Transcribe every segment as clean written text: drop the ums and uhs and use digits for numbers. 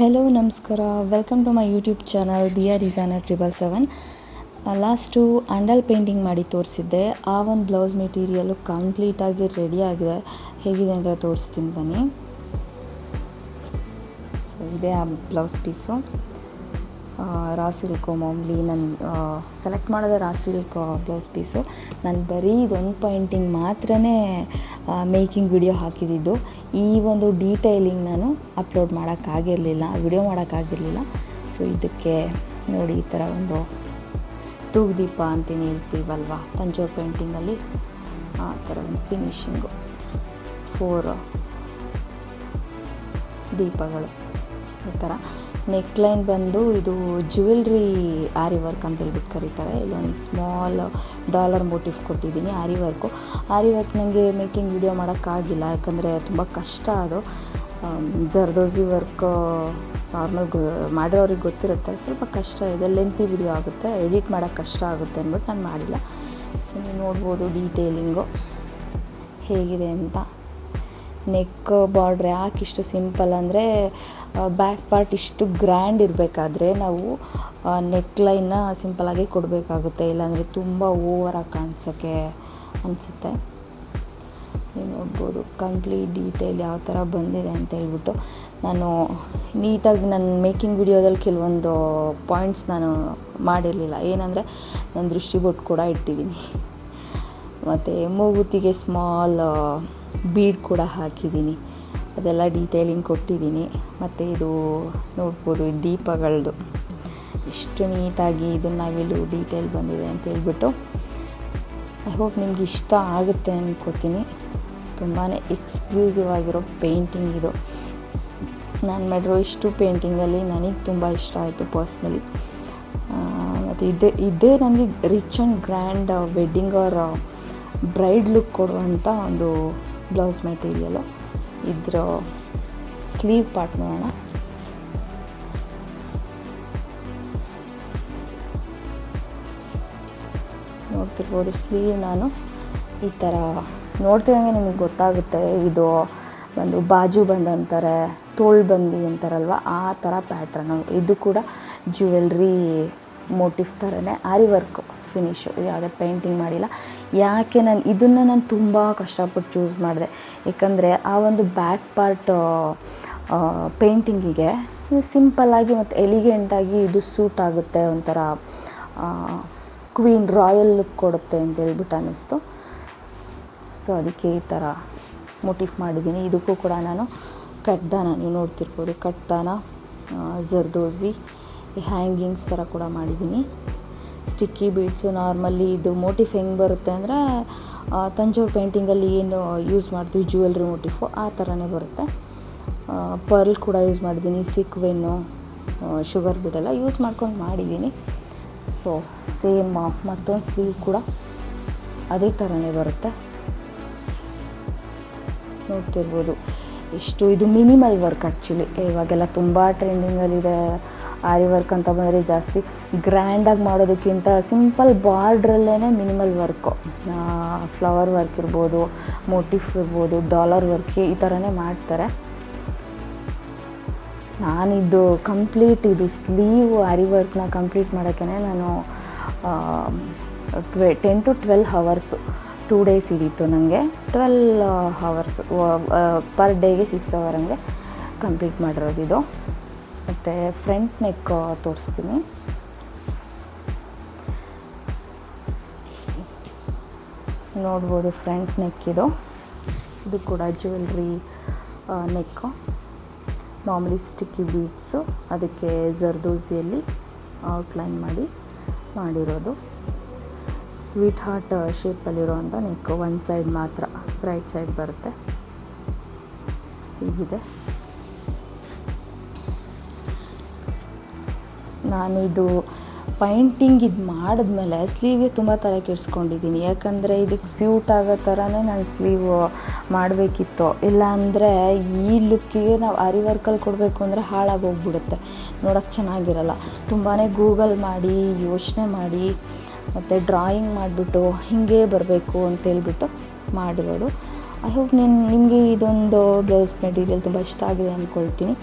Hello ನಮಸ್ಕಾರ, welcome to my YouTube channel Diya designer 777. Last ಅಂಡಲ್ painting ಮಾಡಿ ತೋರಿಸಿದ್ದೆ. ಆ ಒಂದು ಬ್ಲೌಸ್ ಮೆಟೀರಿಯಲು ಕಂಪ್ಲೀಟಾಗಿ ರೆಡಿ ಆಗಿದೆ. ಹೇಗಿದೆ ಅಂತ ತೋರಿಸ್ತೀನಿ ಬನ್ನಿ. ಸೊ ಇದೇ ಆ ಬ್ಲೌಸ್ ಪೀಸು. ರಾ ಸಿಲ್ಕು ಮಾಮೂಲಿ ನಾನು ಸೆಲೆಕ್ಟ್ ಮಾಡೋದು ರಾ ಸಿಲ್ಕ್ ಬ್ಲೌಸ್ ಪೀಸು. ನಾನು ಬರೀ ಇದೊಂದು ಪಾಯಿಂಟಿಂಗ್ ಮಾತ್ರ ಮೇಕಿಂಗ್ ವಿಡಿಯೋ ಹಾಕಿದ್ದು. ಈ ಒಂದು ಡೀಟೈಲಿಂಗ್ ನಾನು ಅಪ್ಲೋಡ್ ಮಾಡೋಕ್ಕಾಗಿರಲಿಲ್ಲ, ವಿಡಿಯೋ ಮಾಡೋಕ್ಕಾಗಿರಲಿಲ್ಲ. ಸೊ ಇದಕ್ಕೆ ನೋಡಿ, ಈ ಥರ ಒಂದು ತೂಗುದೀಪ ಅಂತೇನು ಹೇಳ್ತೀವಲ್ವ ತಂಜೋರ್ ಪೇಂಟಿಂಗಲ್ಲಿ, ಆ ಥರ ಒಂದು ಫಿನಿಶಿಂಗು 4 ದೀಪಗಳು. ಈ ಥರ ನೆಕ್ಲೈನ್ ಬಂದು ಇದು ಜ್ಯುವೆಲ್ರಿ ಆರಿ ವರ್ಕ್ ಅಂತ ಹೇಳ್ಬಿಟ್ಟು ಕರೀತಾರೆ. ಇಲ್ಲೊಂದು ಸ್ಮಾಲ್ ಡಾಲರ್ ಮೋಟಿಫ್ ಕೊಟ್ಟಿದ್ದೀನಿ. ಆರಿ ವರ್ಕ್ ನನಗೆ ಮೇಕಿಂಗ್ ವಿಡಿಯೋ ಮಾಡೋಕ್ಕಾಗಿಲ್ಲ, ಯಾಕಂದರೆ ತುಂಬ ಕಷ್ಟ. ಅದು ಜರ್ದೋಸಿ ವರ್ಕ್ ನಾರ್ಮಲ್ ಮಾಡಿರೋರಿಗೆ ಗೊತ್ತಿರುತ್ತೆ, ಸ್ವಲ್ಪ ಕಷ್ಟ ಇದೆ, ಲೆಂತಿ ವಿಡಿಯೋ ಆಗುತ್ತೆ, ಎಡಿಟ್ ಮಾಡೋಕ್ಕೆ ಕಷ್ಟ ಆಗುತ್ತೆ ಅಂದ್ಬಿಟ್ಟು ನಾನು ಮಾಡಿಲ್ಲ. ಸೊ ನೀವು ನೋಡ್ಬೋದು ಡೀಟೇಲಿಂಗು ಹೇಗಿದೆ ಅಂತ. ನೆಕ್ ಬಾರ್ಡ್ರ್ ಯಾಕೆ ಇಷ್ಟು ಸಿಂಪಲ್ ಅಂದರೆ, ಬ್ಯಾಕ್ ಪಾರ್ಟ್ ಇಷ್ಟು ಗ್ರ್ಯಾಂಡ್ ಇರಬೇಕಾದ್ರೆ ನಾವು ನೆಕ್ಲೈನ್ನ ಸಿಂಪಲಾಗಿ ಕೊಡಬೇಕಾಗುತ್ತೆ, ಇಲ್ಲಾಂದರೆ ತುಂಬ ಓವರಾಗಿ ಕಾಣಿಸೋಕ್ಕೆ ಅನಿಸುತ್ತೆ. ನೀವು ನೋಡ್ಬೋದು ಕಂಪ್ಲೀಟ್ ಡೀಟೇಲ್ ಯಾವ ಥರ ಬಂದಿದೆ ಅಂತ ಹೇಳ್ಬಿಟ್ಟು. ನಾನು ನೀಟಾಗಿ ನನ್ನ ಮೇಕಿಂಗ್ ವಿಡಿಯೋದಲ್ಲಿ ಕೆಲವೊಂದು ಪಾಯಿಂಟ್ಸ್ ನಾನು ಮಾಡಿರಲಿಲ್ಲ. ಏನಂದರೆ ನಾನು ದೃಷ್ಟಿ ಬೊಟ್ಟು ಕೂಡ ಇಟ್ಟಿದ್ದೀನಿ, ಮತ್ತು ಮೂಗುತಿಗೆ ಸ್ಮಾಲ್ ಬೀಡ್ ಕೂಡ ಹಾಕಿದ್ದೀನಿ, ಅದೆಲ್ಲ ಡೀಟೇಲಿಂಗ್ ಕೊಟ್ಟಿದ್ದೀನಿ. ಮತ್ತು ಇದು ನೋಡ್ಬೋದು, ಈ ದೀಪಗಳದ್ದು ಇಷ್ಟು ನೀಟಾಗಿ ಇದನ್ನು ನಾವಿಲ್ಲಿ ಡೀಟೇಲ್ ಬಂದಿದೆ ಅಂತ ಹೇಳ್ಬಿಟ್ಟು. ಐ ಹೋಪ್ ನಿಮ್ಗೆ ಇಷ್ಟ ಆಗುತ್ತೆ ಅಂದ್ಕೋತೀನಿ. ತುಂಬಾ ಎಕ್ಸ್ಕ್ಲೂಸಿವ್ ಆಗಿರೋ ಪೇಂಟಿಂಗ್ ಇದು. ನಾನು ಮಾಡಿರೋ ಇಷ್ಟು ಪೇಂಟಿಂಗಲ್ಲಿ ನನಗೆ ತುಂಬ ಇಷ್ಟ ಆಯಿತು ಪರ್ಸ್ನಲಿ. ಮತ್ತು ಇದೇ ನನಗೆ rich and grand wedding or bride look ಕೊಡುವಂಥ ಒಂದು ಬ್ಲೌಸ್ ಮೆಟೀರಿಯಲು. ಇದರ ಸ್ಲೀವ್ ಪಾರ್ಟ್ ನೋಡೋಣ. ನೋಡ್ತಿರ್ಬೋದು ಸ್ಲೀವ್ ನಾನು ಈ ಥರ ನೋಡ್ತಿದ್ದಂಗೆ ನಿಮಗೆ ಗೊತ್ತಾಗುತ್ತೆ. ಇದು ಒಂದು ಬಾಜು ಬಂದ್ ಅಂತಾರೆ, ತೋಳು ಬಂದಿ ಅಂತಾರಲ್ವ, ಆ ಥರ ಪ್ಯಾಟ್ರನು. ಇದು ಕೂಡ ಜ್ಯುವೆಲ್ರಿ ಮೋಟಿಫ್ ಥರನೇ ಆರಿ ವರ್ಕ್ ಫಿನಿಶು. ಇದು ಯಾವುದೇ ಪೇಂಟಿಂಗ್ ಮಾಡಿಲ್ಲ. ಯಾಕೆ ನಾನು ತುಂಬ ಕಷ್ಟಪಟ್ಟು ಚೂಸ್ ಮಾಡಿದೆ, ಏಕೆಂದರೆ ಆ ಒಂದು ಬ್ಯಾಕ್ ಪಾರ್ಟ್ ಪೇಂಟಿಂಗಿಗೆ ಸಿಂಪಲ್ಲಾಗಿ ಮತ್ತು ಎಲಿಗೆಂಟಾಗಿ ಇದು ಸೂಟ್ ಆಗುತ್ತೆ, ಒಂಥರ ಕ್ವೀನ್ ರಾಯಲ್ ಲುಕ್ ಕೊಡುತ್ತೆ ಅಂತ ಹೇಳ್ಬಿಟ್ಟು ಅನ್ನಿಸ್ತು. ಸೊ ಅದಕ್ಕೆ ಈ ಥರ ಮೋಟಿಫ್ ಮಾಡಿದ್ದೀನಿ. ಇದಕ್ಕೂ ಕೂಡ ನಾನು ಕಟ್ದಾನ, ನೀವು ನೋಡ್ತಿರ್ಬೋದು, ಕಟ್ದಾನ, ಜರ್ದೋಸಿ, ಹ್ಯಾಂಗಿಂಗ್ಸ್ ಥರ ಕೂಡ ಮಾಡಿದ್ದೀನಿ. Sticky beads. ನಾರ್ಮಲಿ ಇದು ಮೋಟಿಫ್ ಹೆಂಗೆ ಬರುತ್ತೆ ಅಂದರೆ, ತಂಜೋರ್ ಪೇಂಟಿಂಗಲ್ಲಿ ಏನು ಯೂಸ್ ಮಾಡ್ತೀವಿ ಜ್ಯುವೆಲ್ರಿ ಮೋಟಿಫು, ಆ ಥರನೇ ಬರುತ್ತೆ. ಪರ್ಲ್ ಕೂಡ ಯೂಸ್ ಮಾಡಿದ್ದೀನಿ, ಸೀಕ್ವೆನ್ನು, ಶುಗರ್ ಬೀಡೆಲ್ಲ ಯೂಸ್ ಮಾಡ್ಕೊಂಡು ಮಾಡಿದ್ದೀನಿ. ಸೊ ಸೇಮ್ ಮತ್ತೊಂದು ಸ್ಲೀವ್ ಕೂಡ ಅದೇ ಥರನೇ ಬರುತ್ತೆ. ನೋಡ್ತಿರ್ಬೋದು ಇಷ್ಟು. ಇದು ಮಿನಿಮಲ್ ವರ್ಕ್ ಆ್ಯಕ್ಚುಲಿ. ಇವಾಗೆಲ್ಲ ತುಂಬ ಟ್ರೆಂಡಿಂಗಲ್ಲಿದೆ ಆರಿ ವರ್ಕ್ ಅಂತ ಬಂದರೆ. ಜಾಸ್ತಿ ಗ್ರ್ಯಾಂಡಾಗಿ ಮಾಡೋದಕ್ಕಿಂತ ಸಿಂಪಲ್ ಬಾರ್ಡ್ರಲ್ಲೇ ಮಿನಿಮಲ್ ವರ್ಕು, ಫ್ಲವರ್ ವರ್ಕ್ ಇರ್ಬೋದು, ಮೋಟಿಫ್ ಇರ್ಬೋದು, ಡಾಲರ್ ವರ್ಕ್, ಈ ಥರನೇ ಮಾಡ್ತಾರೆ. ನಾನಿದ್ದು ಕಂಪ್ಲೀಟ್ ಇದು ಸ್ಲೀವ್ ಆರಿ ವರ್ಕ್ನ ಕಂಪ್ಲೀಟ್ ಮಾಡೋಕ್ಕೆ ನಾನು 10 to 12 hours 2 days ಹಿಡೀತು ನನಗೆ. 12 hours ಪರ್ ಡೇಗೆ 6 hour ಹಂಗೆ ಕಂಪ್ಲೀಟ್ ಮಾಡಿರೋದು ಇದು. ಮತ್ತು ಫ್ರಂಟ್ ನೆಕ್ ತೋರಿಸ್ತೀನಿ. ನೋಡ್ಬೋದು ಫ್ರಂಟ್ ನೆಕ್ ಇದು ಕೂಡ ಜ್ಯುವೆಲ್ರಿ ನೆಕ್ಕು. ಮಾಮೂಲಿ ಸ್ಟಿಕ್ಕಿ ಬೀಡ್ಸು, ಅದಕ್ಕೆ ಜರ್ದೋಸಿಯಲ್ಲಿ ಔಟ್ಲೈನ್ ಮಾಡಿರೋದು. ಸ್ವೀಟ್ ಹಾರ್ಟ್ ಶೇಪಲ್ಲಿರೋವಂಥ ನೆಕ್ಕು. ಒಂದು ಸೈಡ್ ಮಾತ್ರ ರೈಟ್ ಸೈಡ್ ಬರುತ್ತೆ. ಹೀಗಿದೆ. ನಾನು ಇದು ಪೈಂಟಿಂಗ್ ಇದು ಮಾಡಿದ್ಮೇಲೆ ಸ್ಲೀವ್ಗೆ ತುಂಬ ತಲೆ ಕೆಡಿಸ್ಕೊಂಡಿದ್ದೀನಿ, ಯಾಕಂದರೆ ಇದಕ್ಕೆ ಸ್ಯೂಟ್ ಆಗೋ ಥರನೇ ನಾನು ಸ್ಲೀವ್ ಮಾಡಬೇಕಿತ್ತು. ಇಲ್ಲಾಂದರೆ ಈ ಲುಕ್ಕಿಗೆ ನಾವು ಆರಿ ವರ್ಕಲ್ಲಿ ಕೊಡಬೇಕು ಅಂದರೆ ಹಾಳಾಗೋಗ್ಬಿಡುತ್ತೆ, ನೋಡೋಕ್ಕೆ ಚೆನ್ನಾಗಿರಲ್ಲ. ತುಂಬಾ ಗೂಗಲ್ ಮಾಡಿ, ಯೋಚನೆ ಮಾಡಿ, ಮತ್ತು ಡ್ರಾಯಿಂಗ್ ಮಾಡಿಬಿಟ್ಟು ಹೀಗೆ ಬರಬೇಕು ಅಂತೇಳ್ಬಿಟ್ಟು ಮಾಡಿರೋದು. ಐ ಹೋಪ್ ನಿಮಗೆ ಇದೊಂದು ಬ್ಲೌಸ್ ಮೆಟೀರಿಯಲ್ ತುಂಬ ಇಷ್ಟ ಆಗಿದೆ ಅಂದ್ಕೊಳ್ತೀನಿ.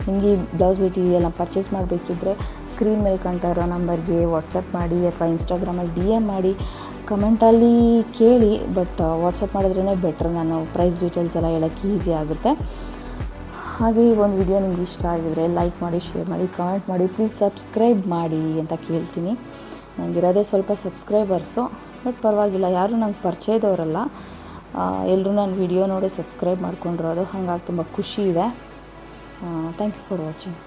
ನಿಮಗೆ ಈ ಬ್ಲೌಸ್ ಮೆಟೀರಿಯಲ್ನ ಪರ್ಚೇಸ್ ಮಾಡಬೇಕಿದ್ರೆ ಸ್ಕ್ರೀನ್ ಮೇಲೆ ಕಾಣ್ತಾ ಇರೋ ನಂಬರ್ಗೆ ವಾಟ್ಸಪ್ ಮಾಡಿ ಅಥವಾ ಇನ್ಸ್ಟಾಗ್ರಾಮಲ್ಲಿ DM ಮಾಡಿ, ಕಮೆಂಟಲ್ಲಿ ಕೇಳಿ. ಬಟ್ ವಾಟ್ಸಪ್ ಮಾಡಿದ್ರೇ ಬೆಟ್ರ್, ನಾನು ಪ್ರೈಸ್ ಡೀಟೇಲ್ಸ್ ಎಲ್ಲ ಹೇಳೋಕ್ಕೆ ಈಸಿ ಆಗುತ್ತೆ. ಹಾಗೆ ಈ ಒಂದು ವಿಡಿಯೋ ನಿಮ್ಗೆ ಇಷ್ಟ ಆಗಿದರೆ ಲೈಕ್ ಮಾಡಿ, ಶೇರ್ ಮಾಡಿ, ಕಮೆಂಟ್ ಮಾಡಿ, ಪ್ಲೀಸ್ ಸಬ್ಸ್ಕ್ರೈಬ್ ಮಾಡಿ ಅಂತ ಕೇಳ್ತೀನಿ. ನನಗಿರೋದೇ ಸ್ವಲ್ಪ ಸಬ್ಸ್ಕ್ರೈಬರ್ಸು, ಬಟ್ ಪರವಾಗಿಲ್ಲ, ಯಾರೂ ನಂಗೆ ಪರಿಚಯದವರಲ್ಲ, ಎಲ್ಲರೂ ನನ್ನ ವಿಡಿಯೋ ನೋಡಿ ಸಬ್ಸ್ಕ್ರೈಬ್ ಮಾಡ್ಕೊಂಡಿರೋದು. ಹಾಗಾಗಿ ತುಂಬ ಖುಷಿ ಇದೆ. Thank you for watching.